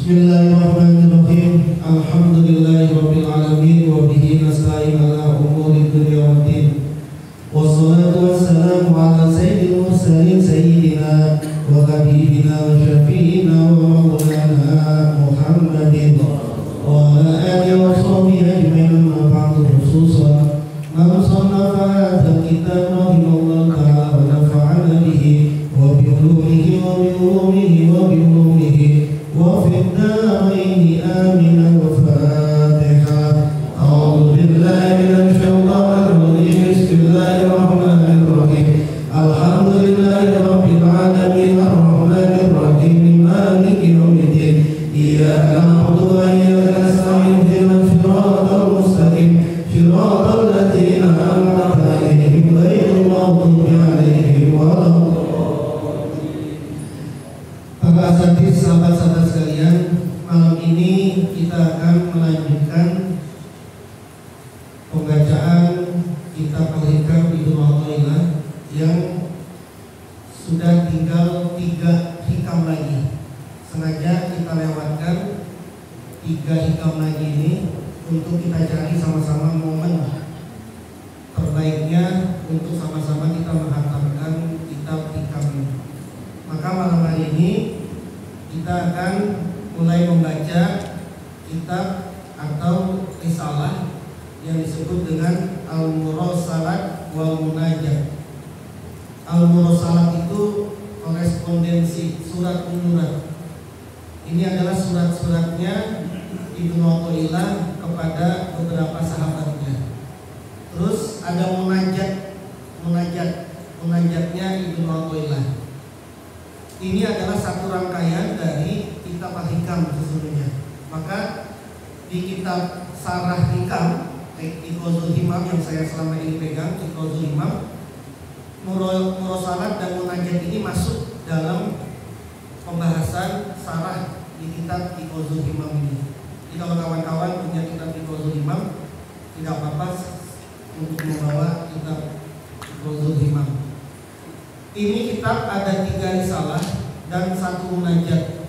Bismillahirrahmanirrahim. Alhamdulillahirabbil alamin wa bihi nasta'in ala umuri dunya waddin. Wassalatu wassalamu ala sayyidil mursalin sayyidina wa habibina wa syafi'ina wa maulana Muhammadin wa ala alihi wa sahbihi ajma'in ma ba'du khususan man sannafa hadzal kitab rahimahullahu ta'ala wa nafa'ana bihi wa bi ulumihi wa bi ulumihi wa bi ulumihi وفي الدارين آمين وفاتحة. أعوذ بالله من الشيطان الرجيم. بسم الله الرحمن الرحيم. الحمد لله رب العالمين الرحمن الرحيم مالك يوم الدين. إياك نعبد وإياك نستعين اهدنا الصراط المستقيم صراط الذين أنعمت عليهم غير المغضوب عليهم ولا الضالين. Para asatidz, sahabat-sahabat sekalian, malam ini kita akan melanjutkan pembacaan kitab Al-Hikam Ibnu Athaillah yang sudah tinggal 3 hikam lagi. Sengaja kita lewatkan 3 hikam lagi ini untuk kita cari sama-sama momen terbaiknya untuk sama-sama kita menghatamkan kitab hikam ini. Maka malam hari ini kita akan mulai membaca kitab atau risalah yang disebut dengan Al-Mursalat wal Munajat. Al-Mursalat itu korespondensi, surat-menyurat. Ini adalah surat-suratnya Ibnu Athaillah kepada beberapa sahabatnya. Terus ada munajatnya Ibnu Athaillah. Ini adalah satu rangkaian dari kitab Al-Hikam sesungguhnya. Maka di kitab Sarah Hikam, Iqazul Himam yang saya selama ini pegang, Iqazul Himam, Mursalat dan Munajat ini masuk dalam pembahasan sarah di kitab Iqazul Himam ini. Jadi kalau kawan-kawan punya kitab Iqazul Himam, tidak apa-apa untuk membawa kitab Iqazul Himam. Ini kitab ada 3 risalah dan 1 munajat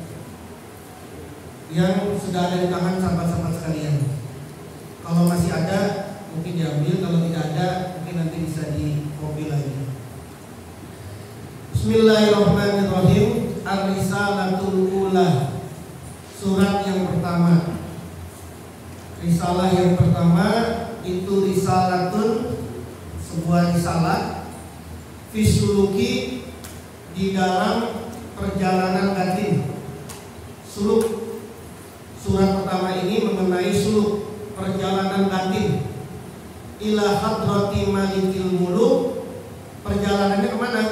yang sudah ada di tangan sahabat-sahabat sekalian. Kalau masih ada mungkin diambil, kalau tidak ada mungkin nanti bisa di copy lagi. Bismillahirrahmanirrahim. Ar-Risalatul Ula, surat yang pertama. Risalah yang pertama itu risalatun, sebuah risalah Fisuluki, di dalam perjalanan batin. Suluk, surat pertama ini mengenai suluk, perjalanan batin. Ila hadrati malikil muluk, perjalanannya kemana?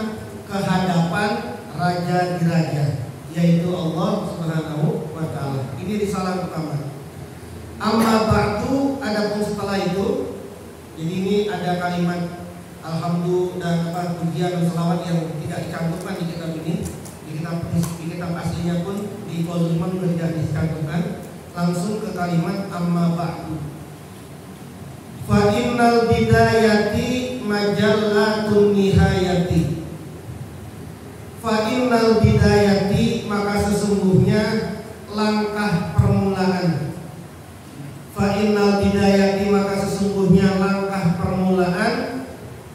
Ke hadapan raja di raja, yaitu Allah Subhanahu wa ta'ala. Ini risalah pertama. Amma ba'du, adapun setelah itu, jadi ini ada kalimat alhamdulillah dan pujian dan selawat yang tidak dicantumkan di kitab ini. Di kitab aslinya pun di Iqazul Himam tidak dicantumkan. Langsung ke kalimat amma ba'du. Fa innal bidayati majallatun nihayati. Fa innal bidayati, maka sesungguhnya langkah permulaan. Fa innal bidayati, maka sesungguhnya langkah permulaan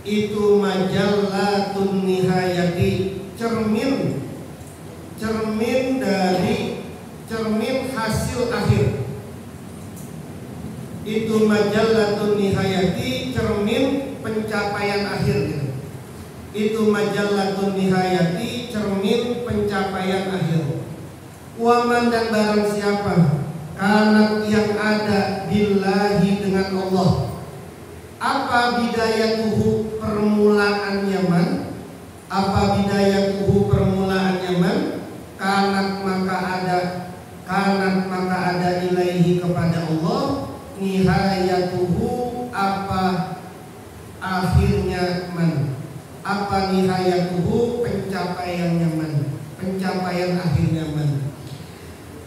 itu majallatun nihayati, cermin hasil akhir. Itu majallatun nihayati, cermin pencapaian akhir. Itu majallatun nihayati, cermin pencapaian akhir. Waman, dan barang siapa kanat yang ada billahi, dengan Allah. Apa bidayatuhu, permulaannya man? Apa bidayatuhu, permulaannya man? Kanat maka ada ilaihi, kepada Allah. Nihayatuhu, apa akhirnya man? Apa nihayatuhu, pencapaiannya man? Pencapaian akhirnya man?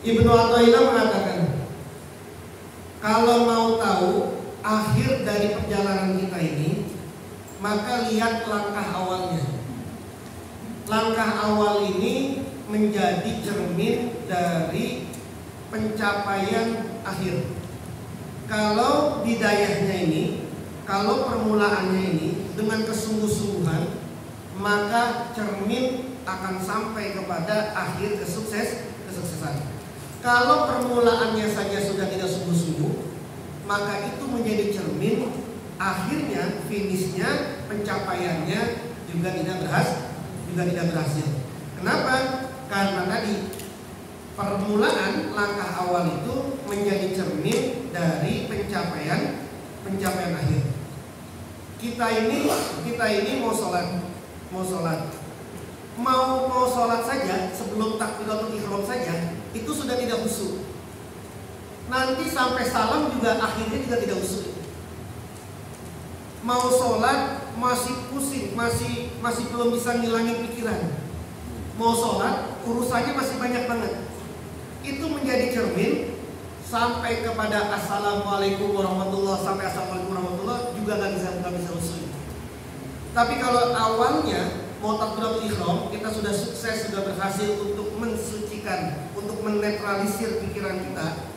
Ibnu Athaillah mengatakan, kalau mau tahu akhir dari perjalanan kita ini, maka lihat langkah awalnya. Langkah awal ini menjadi cermin dari pencapaian akhir. Kalau bidayahnya ini, kalau permulaannya ini dengan kesungguh-sungguhan, maka cermin akan sampai kepada akhir kesuksesan. Kalau permulaannya saja sudah tidak sungguh-sungguh, maka itu menjadi cermin akhirnya, finishnya, pencapaiannya juga tidak berhasil. Kenapa? Karena tadi permulaan langkah awal itu menjadi cermin dari pencapaian akhir. Kita ini mau sholat saja sebelum takbiratul ihram saja itu sudah tidak khusyuk. Nanti sampai salam juga akhirnya juga tidak khusyuk. Mau sholat masih pusing, masih belum bisa ngilangin pikiran. Mau sholat urusannya masih banyak banget. Itu menjadi cermin sampai kepada assalamualaikum warahmatullah, sampai assalamualaikum warahmatullah juga nggak bisa khusyuk. Tapi kalau awalnya mau takbiratul ihram kita sudah sukses, sudah berhasil untuk mensucikan, untuk menetralisir pikiran kita,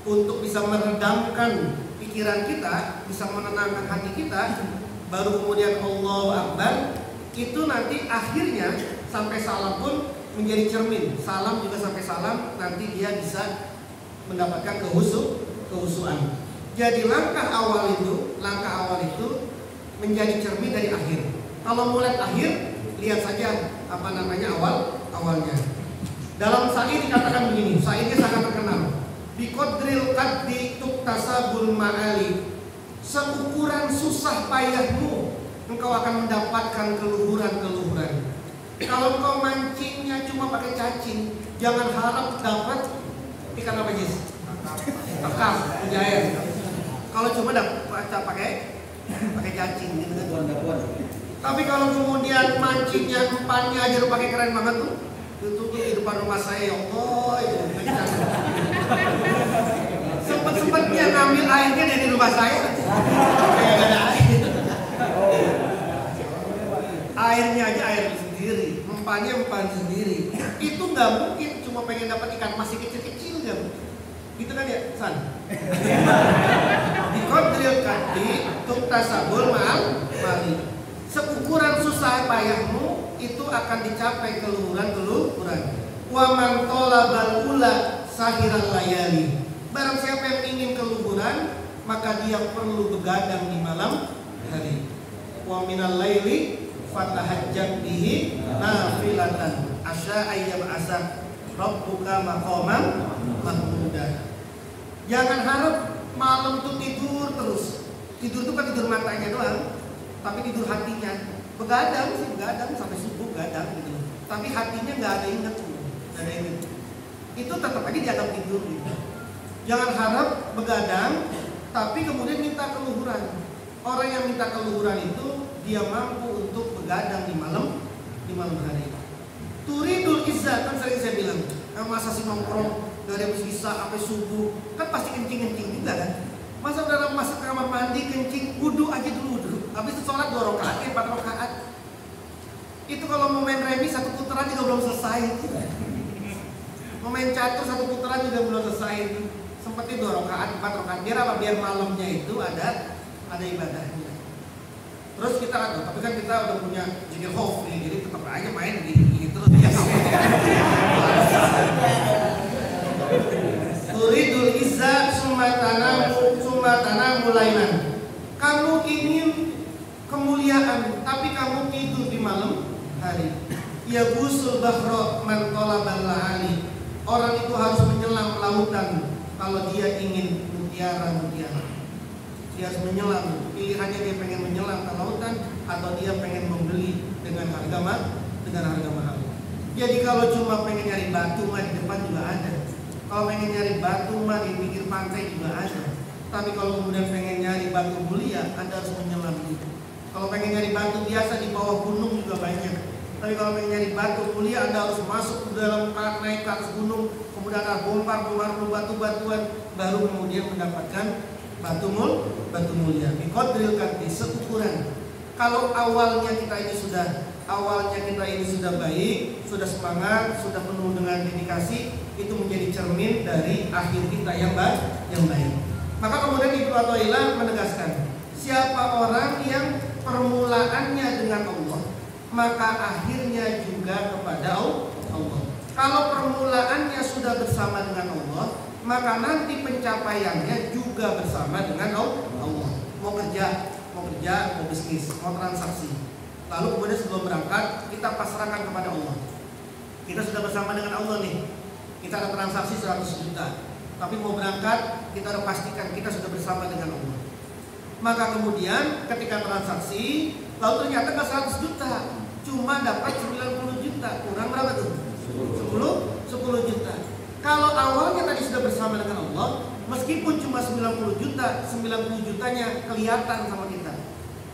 untuk bisa meredamkan pikiran kita, bisa menenangkan hati kita, baru kemudian Allahu Akbar, itu nanti akhirnya sampai salam pun menjadi cermin. Salam juga sampai salam nanti dia bisa mendapatkan kehusuan. Jadi langkah awal itu menjadi cermin dari akhir. Kalau mulai akhir, lihat saja awalnya. Dalam syair dikatakan begini, syairnya sangat terkenal. Biqadril qaddi tuktasabul ma'ali. Seukuran susah payahmu, engkau akan mendapatkan keluhuran. Kalau engkau mancingnya cuma pakai cacing, jangan harap dapat ikan apa, Jis? Kakap, mujair. Kalau cuma dapat pakai cacing gitu kan. Tapi kalau kemudian mancingnya umpannya aja lu pakai keren banget tuh. Itu di depan rumah saya, ya Allah, itu. Sempet-sempetnya ngambil airnya dari rumah saya. Kayak gak ada air. Airnya aja air sendiri, umpannya umpan sendiri. Itu nggak mungkin cuma pengen dapat ikan masih kecil-kecil nggak mungkin. Gitu kan ya, San? Diqadril qaddi tuktasabul ma'ali. Seukuran susah payahmu itu akan dicapai keluhuran. Wa man talabal ula sahiral layali. Barang siapa yang ingin keluhuran, maka dia perlu begadang di malam hari. Wa minal laili fatahajjat bihi nafilatan asya ayyam asad rabbuka maqaman mahmuda. Jangan harap malam itu tidur terus. Tidur itu kan tidur matanya doang, tapi tidur hatinya. Begadang sampai subuh begadang gitu. Tapi hatinya nggak ada ingat. Itu tetap aja dianggap tidur gitu. Jangan harap begadang tapi kemudian minta keluhuran. Orang yang minta keluhuran itu dia mampu untuk begadang di malam hari. Turidul izzah, kan sering saya bilang, masa sih nongkrong dari habis isya sampai subuh, kan pasti kencing juga kan. Masa udah masuk ke kamar mandi kencing, wudu aja dulu. Habis itu sholat 2 rakaat, 4 rakaat. Itu kalau mau main remi 1 putaran juga belum selesai. Mau main catur 1 putaran juga belum selesai. Sempetin 2 rakaat, 4 rakaat. Biar apa? Biar malamnya itu ada ibadahnya. Terus kita tapi kan kita udah punya zikir khauf nih, jadi tetap aja main gini terus ya. Turidul izza sumatana mulainan. Kamu ingin kemuliaan, tapi kamu tidur di malam hari. Ya gusul bahro man talabal la'ali. Orang itu harus menyelam lautan kalau dia ingin mutiara. Dia harus menyelam. Pilihannya dia pengen menyelam ke lautan atau dia pengen membeli dengan harga mahal. Jadi kalau cuma pengen nyari batu mah di depan juga ada. Kalau pengen nyari batu mah di pinggir pantai juga ada. Tapi kalau kemudian pengen nyari batu mulia, Anda harus menyelam gitu. Kalau pengen nyari batu biasa di bawah gunung juga banyak. Tapi kalau pengen nyari batu mulia, Anda harus masuk ke dalam, naik ke atas gunung, kemudian Anda bongkar batu-batuan, baru kemudian mendapatkan batu mulia. Biqadril qaddi, seukuran. Kalau awalnya kita ini sudah baik, sudah semangat, sudah penuh dengan dedikasi, itu menjadi cermin dari akhir kita yang baik. Maka kemudian Ibnu Athaillah menegaskan, siapa orang yang permulaannya dengan Allah, maka akhirnya juga kepada Allah. Kalau permulaannya sudah bersama dengan Allah, maka nanti pencapaiannya juga bersama dengan Allah. Mau kerja, mau bisnis, mau transaksi. Lalu kemudian sebelum berangkat kita pasrahkan kepada Allah. Kita sudah bersama dengan Allah nih. Kita ada transaksi 100 juta. Tapi mau berangkat, kita harus pastikan kita sudah bersama dengan Allah. Maka kemudian ketika transaksi, lalu ternyata nggak 100 juta, cuma dapat 90 juta. Kurang berapa tuh? 10 juta. Kalau awalnya tadi sudah bersama dengan Allah, meskipun cuma 90 juta, 90 jutanya kelihatan sama kita.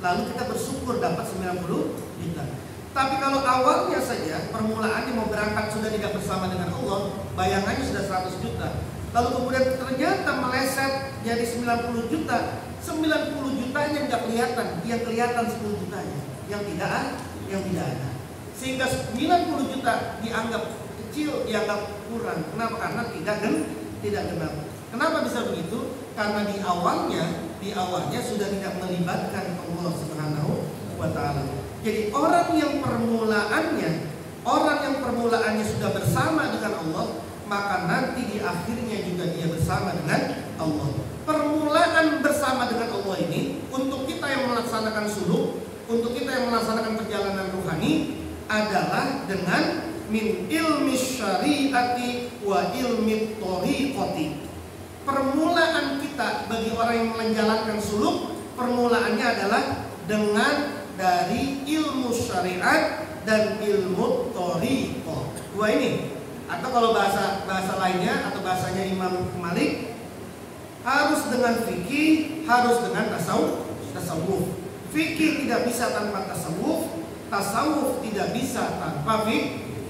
Lalu kita bersyukur dapat 90 juta. Tapi kalau awalnya saja permulaannya mau berangkat sudah tidak bersama dengan Allah, bayangannya sudah 100 juta. Lalu kemudian ternyata meleset jadi 90 juta, 90 jutanya nggak kelihatan, yang kelihatan 10 jutanya, yang tidak ada. Sehingga 90 juta dianggap kecil, dianggap kurang. Kenapa? Karena tidak genap. Kenapa bisa begitu? Karena di awalnya sudah tidak melibatkan Allah Subhanahu wa Ta'ala. Jadi orang yang permulaannya sudah bersama dengan Allah, maka nanti di akhirnya juga dia bersama dengan Allah. Permulaan bersama dengan Allah ini untuk kita yang melaksanakan suluk, untuk kita yang melaksanakan perjalanan rohani adalah dengan min ilmi syariati wa ilmi thoriqati. Permulaan kita bagi orang yang menjalankan suluk, permulaannya adalah dengan dari ilmu syariat dan ilmu thoriqah. Dua ini. Atau kalau bahasa lainnya atau bahasanya Imam Malik, harus dengan fikih, harus dengan tasawuf. Fikih tidak bisa tanpa tasawuf tidak bisa tanpa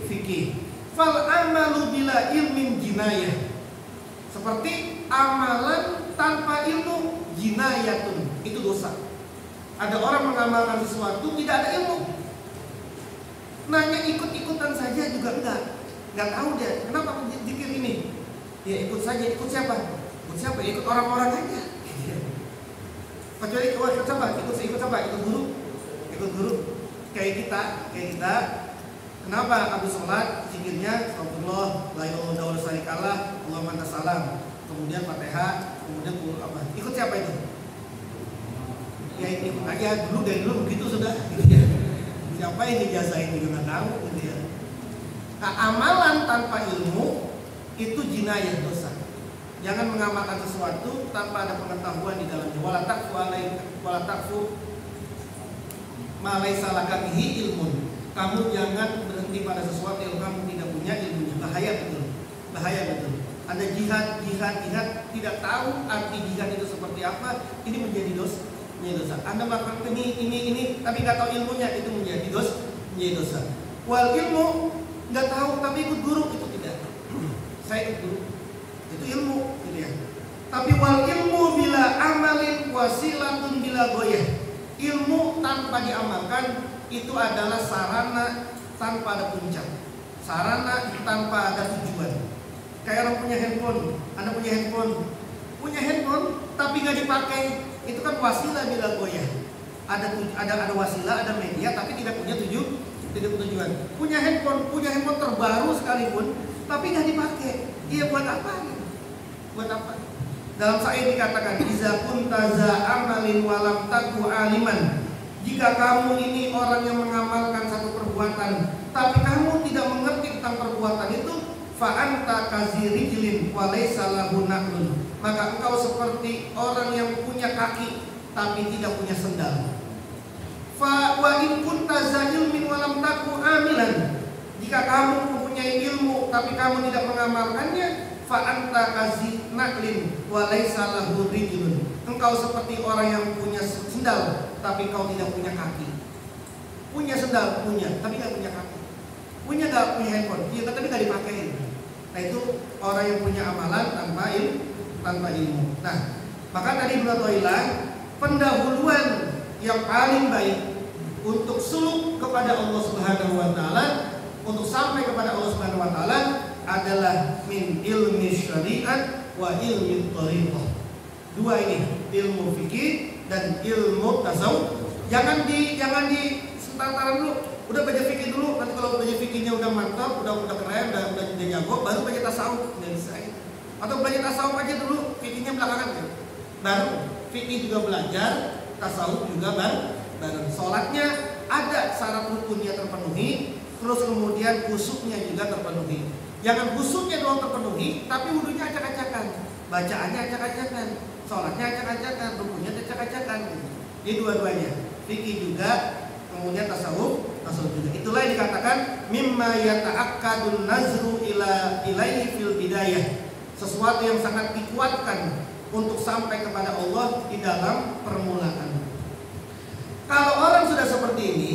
fikih. Fal amalu bila ilmin jinayah. Seperti amalan tanpa ilmu jinayatun, itu dosa. Ada orang mengamalkan sesuatu tidak ada ilmu. Nanya ikut-ikutan saja juga enggak tahu dia. Kenapa zikir ini? Dia ikut saja, ikut siapa? Ikut orang-orang aja. Kecuali ikut siapa? Ikut guru. Kayak kita. Kenapa habis sholat zikirnya astagfirullah, la ilaha illallah wa syarikalah, Allahumma anta salam. Kemudian Fatihah, kemudian apa? Ikut siapa itu? Ya ikut aja dari dulu begitu sudah. Gitu ya. Siapa yang dijazain juga nggak tahu gitu ya. Nah, amalan tanpa ilmu itu jinayah, dosa. Jangan mengamalkan sesuatu tanpa ada pengetahuan di dalamnya. Wala taqfu ma laysa laka bihi ilmun. Kamu jangan berhenti pada sesuatu yang kamu tidak punya ilmunya. Bahaya betul. Ada jihad tidak tahu arti jihad itu seperti apa, ini menjadi dosa. Anda melakukan ini tapi nggak tahu ilmunya, itu menjadi dosa. Wal ilmu nggak tahu tapi ikut guru, itu tidak. Saya ikut guru, itu ilmu, gitu ya. Tapi wal ilmu bila amalin wasilatun bila goyah. Ilmu tanpa diamalkan itu adalah sarana tanpa ada puncak, sarana tanpa ada tujuan. Kayak orang punya handphone, Anda punya handphone tapi nggak dipakai, itu kan wasilah bila goyah. Ada wasilah, ada media tapi tidak punya tujuan. Punya handphone terbaru sekalipun tapi nggak dipakai, dia buat apa gitu? Buat apa? Dalam syair dikatakan, iza kunta za amalin walam taku aliman. Jika kamu ini orang yang mengamalkan satu perbuatan tapi kamu tidak mengerti tentang perbuatan itu, fa anta kazirijlin wa laysa lahu naqlun. Maka engkau seperti orang yang punya kaki tapi tidak punya sendal. Fa wa in kunta za ilmin wa lam taku amilan. Jika kamu mempunyai ilmu tapi kamu tidak mengamalkannya, fa anta kazi naqlin wa laysa lahu rijlun. Engkau seperti orang yang punya sendal tapi kau tidak punya kaki. Punya sendal, tapi nggak punya kaki. Punya handphone, iya tapi nggak dipakai. Nah itu orang yang punya amalan tanpa ilmu. Nah, maka tadi Ibnu Athaillah, pendahuluan yang paling baik untuk suluk kepada Allah Subhanahu wa Ta'ala, untuk sampai kepada Allah Subhanahu wa Ta'ala adalah min ilmi syariat wa ilmi thariqah. Dua ini, ilmu fikih dan ilmu tasawuf. Jangan di setar-taran dulu. Udah baca fikih dulu, nanti kalau baca fikihnya udah mantap, udah keren, udah jago, baru baca tasawuf. Nggak bisa ya. Atau belajar tasawuf aja dulu, fikihnya belakangan kan. Baru fikih juga belajar, tasawuf juga bareng. Sholatnya ada syarat rukunnya terpenuhi, terus kemudian khusyuknya juga terpenuhi. Jangan khusyuknya doang terpenuhi, tapi wudunya acak-acakan, bacaannya acak-acakan, sholatnya acak-acakan, rukunnya acak-acakan. Jadi dua-duanya, fikih juga, kemudian tasawuf juga. Itulah yang dikatakan mimma yata'akkadun nazru ilaihi fil bidayah. Sesuatu yang sangat dikuatkan untuk sampai kepada Allah di dalam permulaan. Kalau orang sudah seperti ini,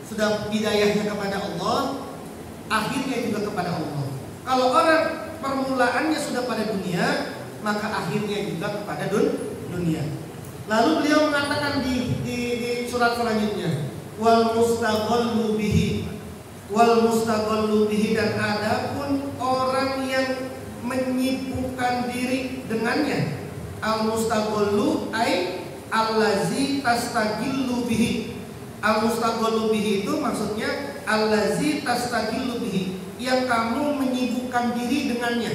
sudah bidayahnya kepada Allah, akhirnya juga kepada Allah. Kalau orang permulaannya sudah pada dunia, maka akhirnya juga kepada dunia. Lalu beliau mengatakan di surat selanjutnya, wal mustaghallu bihi, dan adapun orang yang menyibukkan diri dengannya. Al mustaghallu ay allazi tastagillu bihi. Al mustaghallu bihi itu maksudnya allazi tastagillu bihi, yang kamu menyibukkan diri dengannya.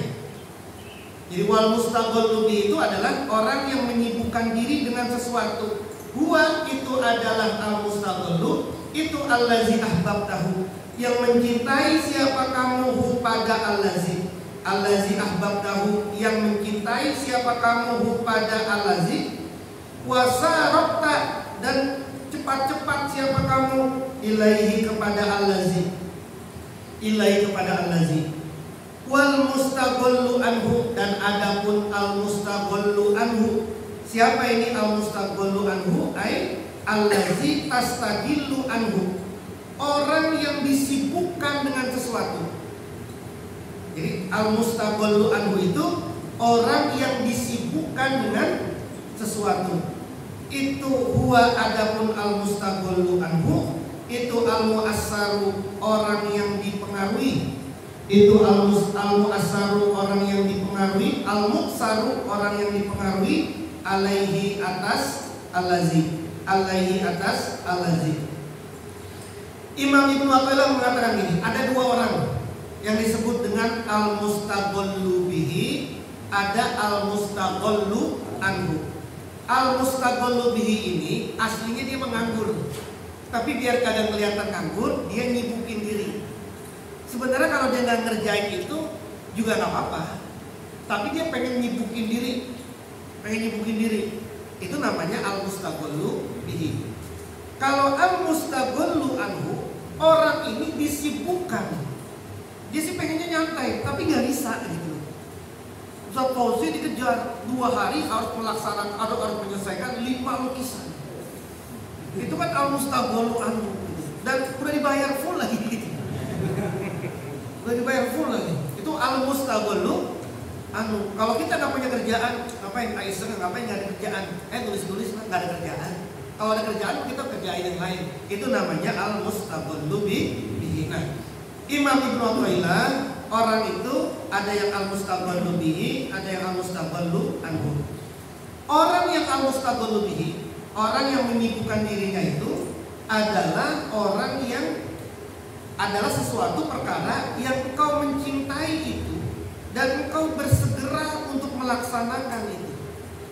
Jadi wal mustaghallu bihi itu adalah orang yang menyibukkan diri dengan sesuatu. Huwa itu adalah al mustaghallu, itu allazi ahbabtahu, yang mencintai siapa kamu pada allazi ahbabtahu, yang mencintai siapa kamu pada allazi, wasarokta, dan cepat-cepat siapa kamu ilaihi kepada allazi, wal mustaghallu anhu, dan adapun al mustaghallu anhu, siapa ini al mustaghallu anhu? Ai allazi tastagillu anhu, orang yang disibukkan dengan sesuatu. Jadi al mustaghallu anhu itu orang yang disibukkan dengan sesuatu. Itu huwa, adapun al mustaghallu anhu itu al muassaru, orang yang dipengaruhi. Itu al muassaru, orang yang dipengaruhi. Al muassaru, orang yang dipengaruhi. Alaihi atas allazi. Imam Ibnu Athaillah mengatakan gini, ada dua orang yang disebut dengan al mustaghallu bihi, ada al mustaghallu anhu. Al mustaghallu bihi ini aslinya dia menganggur, tapi biar kadang kelihatan nganggur, dia nyibukin diri. Sebenarnya kalau dia nggak ngerjain itu juga nggak apa-apa, tapi dia pengen nyibukin diri. Itu namanya al mustaghallu bihi. Kalau al mustaghallu anhu, orang ini disibukkan. Dia sih pengennya nyantai, tapi nggak bisa gitu. Ustaz Fauzi dikejar 2 hari harus melaksanakan atau harus menyelesaikan 5 lukisan. Itu kan al mustaghallu anhu, dan udah dibayar full lagi gitu. Itu al mustaghallu anhu. Kalau kita nggak punya kerjaan, ngapain? Ngapain nggak ada kerjaan? Tulis nggak ada kerjaan. Kalau ada kerjaan kita kerjain yang lain. Itu namanya al mustaghallu bihi. Nah, Imam Ibnu Athaillah, orang itu ada yang al mustaghallu bihi, ada yang al mustaghallu anhu. Orang yang al mustaghallu bihi, orang yang menyibukkan dirinya itu adalah orang yang adalah sesuatu perkara yang engkau mencintai itu dan engkau bersegera untuk melaksanakan itu.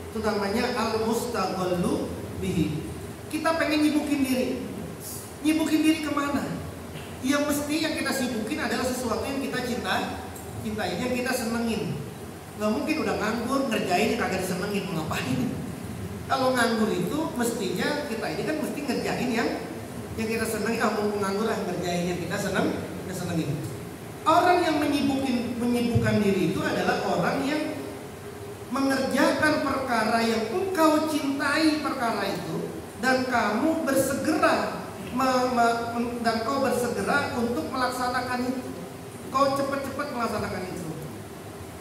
Itu namanya al mustaghallu bihi. Kita pengen nyibukin diri kemana? Yang mesti yang kita sibukin adalah sesuatu yang kita cintai, yang kita senengin. Gak mungkin udah nganggur ngerjain yang kagak disenengin, mau ngapain? Kalau nganggur itu mestinya kita ini kan mesti ngerjain yang kita senengin. Mau nganggur lah, ngerjain yang kita senengin. Orang yang menyibukkan diri itu adalah orang yang mengerjakan perkara yang engkau cintai perkara itu, dan kamu bersegera untuk melaksanakan itu. Kau cepat-cepat melaksanakan itu.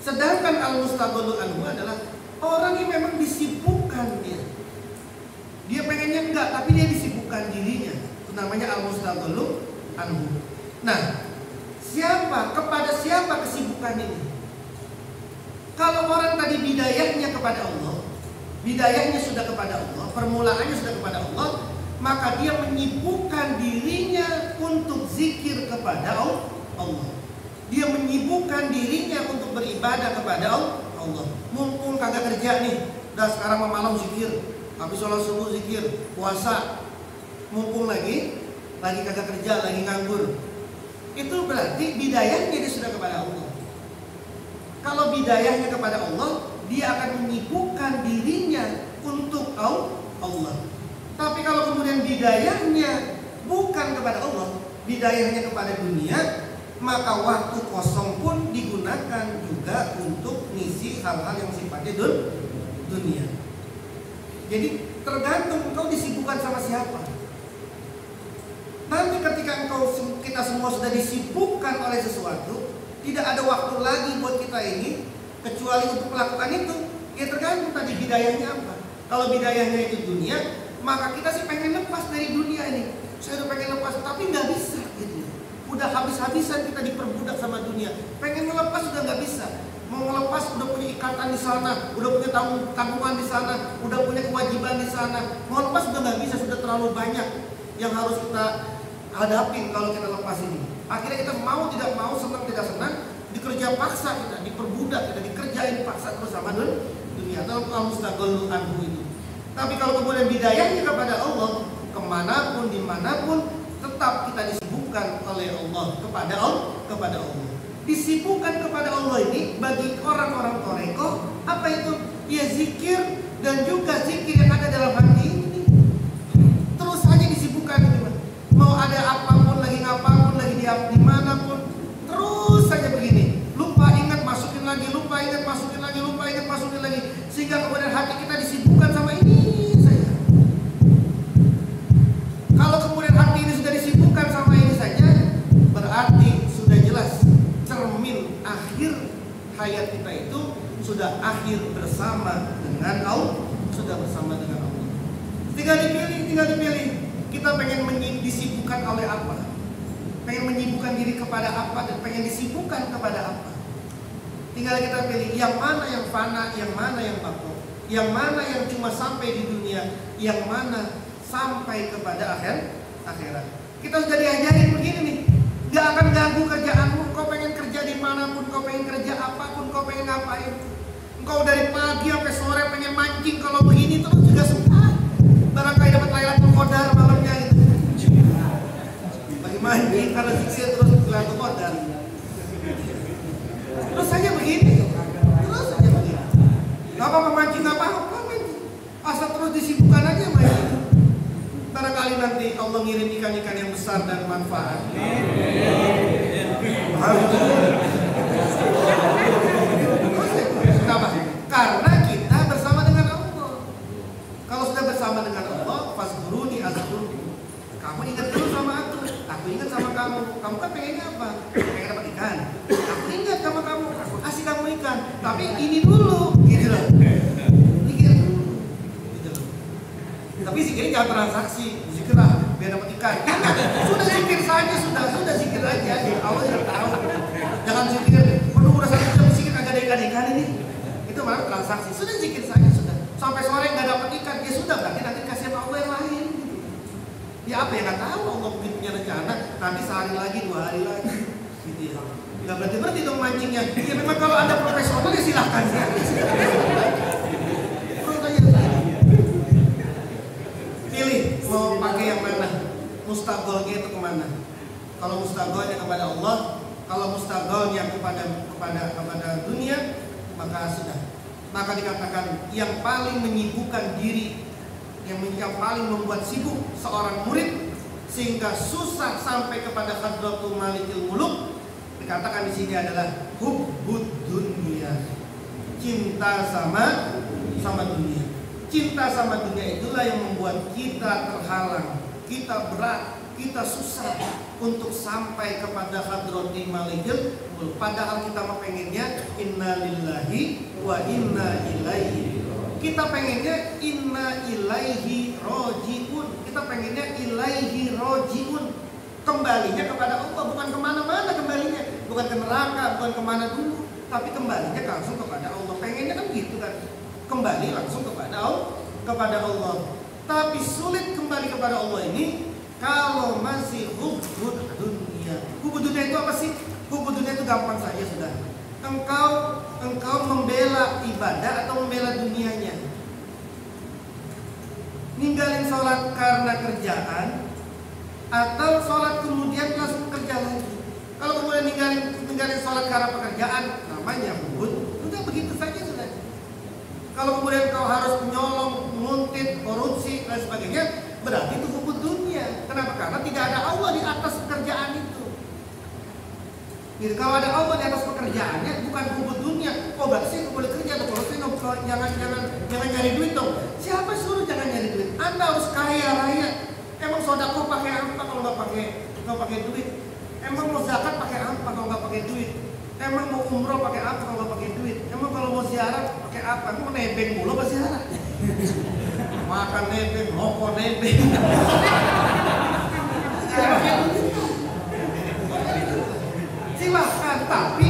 Sedangkan al mustaghallu anhu adalah orang yang memang disibukkan dia. Dia pengennya enggak, tapi dia disibukkan dirinya. Itu namanya al mustaghallu anhu. Nah, siapa, kepada siapa kesibukan ini? Kalau orang tadi bidayahnya kepada Allah, bidayahnya sudah kepada Allah, permulaannya sudah kepada Allah, maka dia menyibukkan dirinya untuk zikir kepada Allah. Dia menyibukkan dirinya untuk beribadah kepada Allah. Mumpung kagak kerja nih, udah sekarang malam zikir, habis sholat subuh zikir, puasa, mumpung lagi kagak kerja, lagi nganggur. Itu berarti bidayahnya dia sudah kepada Allah. Kalau bidayahnya kepada Allah, dia akan menyibukkan dirinya untuk Allah. Tapi kalau kemudian bidayahnya bukan kepada Allah, bidayahnya kepada dunia, maka waktu kosong pun digunakan juga untuk ngisi hal-hal yang sifatnya dunia. Jadi tergantung engkau disibukkan sama siapa. Nanti ketika kita semua sudah disibukkan oleh sesuatu, tidak ada waktu lagi buat kita ini kecuali untuk melakukan itu. Ya tergantung tadi bidayahnya apa. Kalau bidayahnya itu dunia, maka kita sih pengen lepas dari dunia ini. Saya udah pengen lepas, tapi nggak bisa gitu. Udah habis-habisan kita diperbudak sama dunia. Pengen melepas sudah nggak bisa. Mau melepas udah punya ikatan di sana, udah punya tanggungan di sana, udah punya kewajiban di sana. Mau lepas sudah nggak bisa, sudah terlalu banyak yang harus kita hadapin kalau kita lepas ini. Akhirnya kita mau tidak mau, senang tidak senang, dikerja paksa kita, diperbudak kita, dikerjain paksa terus sama dunia. Atau al-mustaqallu anhu itu. Tapi kalau kemudian bidayahnya kepada Allah, kemanapun dimanapun, tetap kita disibukkan oleh Allah kepada Allah. Disibukkan kepada Allah ini bagi orang-orang toreko apa itu? Ya zikir dan juga zikir yang ada dalam hati ini. Terus saja disibukkan gitu. Mau ada apapun lagi, ngapapun lagi, dimanapun, terus saja begini. Lupa ingat masukin lagi, lupa ingat masukin lagi, lupa ingat masukin lagi, sehingga kemudian hati kita disibukkan sama ini saja. Kalau kemudian hati ini sudah disibukkan sama ini saja, berarti sudah jelas cermin akhir hayat kita itu sudah akhir bersama dengan Allah, sudah bersama dengan Allah. Tinggal dipilih. Kita pengen disibukkan oleh apa? Pengen menyibukkan diri kepada apa dan pengen disibukkan kepada apa? Tinggal kita pilih yang mana yang fana, yang mana yang baqo, yang mana yang cuma sampai di dunia, yang mana sampai kepada akhirat. Kita sudah diajarin begini nih, gak akan ganggu kerjaanmu. Kau pengen kerja dimanapun, kau pengen kerja apapun, kau pengen ngapain. Engkau dari pagi sampai sore pengen mancing, kalau begini terus juga susah. Barangkali dapat Lailatul Qadar malamnya itu. Bagi mancing karena zikir terus Lailatul Qadar. Terus saja begini. Gak apa-apa mancing, gak apa-apa mancing. Asal terus disibukkan aja mancing. Barangkali nanti Allah ngirim ikan-ikan yang besar dan manfaat. Kenapa? Karena kita bersama dengan Allah. Kalau sudah bersama dengan Allah, fazkuruni azkurkum. Kamu ingat dulu sama aku ingat sama kamu. Kamu kan pengennya apa? Pengen dapat ikan. Aku ingat sama kamu, aku kasih kamu ikan. Tapi ini dulu, gitu loh. Zikir dulu. Tapi zikirnya jangan transaksi. Zikirlah biar dapat ikan. Sudah zikir saja, sudah zikir aja. Allah sudah tahu. Jangan zikir. Penuh udah 1 jam zikir kagak ada ikan ini. Itu malah transaksi. Sudah zikir saja sudah. Sampai sore nggak dapat ikan, ya sudah berarti nanti kasih sama Allah yang lain. Ya apa yang nggak tahu Allah mungkin punya rencana nanti sehari lagi, 2 hari lagi, gitu ya. Nggak berarti dong mancingnya. Ya memang kalau Anda profesional ya silahkan. Pilih mau pakai yang mana, mustaqolnya itu kemana. Kalau mustaqolnya kepada Allah, kalau mustaqolnya kepada dunia, maka sudah. Maka dikatakan yang paling menyibukkan diri, yang paling membuat sibuk seorang murid sehingga susah sampai kepada hadratul malikil muluk, dikatakan di sini adalah hubbud dunia, cinta sama dunia. Cinta sama dunia itulah yang membuat kita terhalang, kita berat, kita susah untuk sampai kepada hadratul malikil muluk. Padahal kita mau pengennya innalillahi wa inna ilaihi. Kita pengennya inna ilaihi rojiun. Kita pengennya ilaihi rojiun. Kembalinya kepada Allah, bukan kemana-mana kembalinya. bukan ke neraka, bukan kemana dulu, tapi kembalinya langsung kepada Allah. Pengennya kan gitu kan, kembali langsung kepada Allah. Tapi sulit kembali kepada Allah ini kalau masih hubud dunia. Hubud dunia itu apa sih? Hubud dunia itu gampang saja sudah. Engkau membela ibadah atau membela dunianya. Ninggalin sholat karena kerjaan, atau sholat kemudian langsung kerja lagi. Kalau kemudian ninggalin sholat karena pekerjaan, namanya hubud. Udah begitu saja sudah. Kalau kemudian kau harus menyolong, nguntit, korupsi dan sebagainya, berarti itu hubud dunia. Kenapa? Karena tidak ada Allah di atas pekerjaan itu. Jadi kalau ada Allah di atas pekerjaannya, bukan hubud dunia. Oh berarti saya boleh kerja atau kalau saya jangan nyari duit dong. Siapa suruh jangan nyari duit? Anda harus kaya raya. Emang sedekah pakai apa kalau nggak pakai duit? Emang mau zakat pakai apa kalau nggak pakai duit? Emang mau umroh pakai apa kalau nggak pakai duit? Emang kalau mau ziarah pakai apa? Mau nebeng mulu apa ziarah? Makan nebeng, rokok nebeng. Silahkan, tapi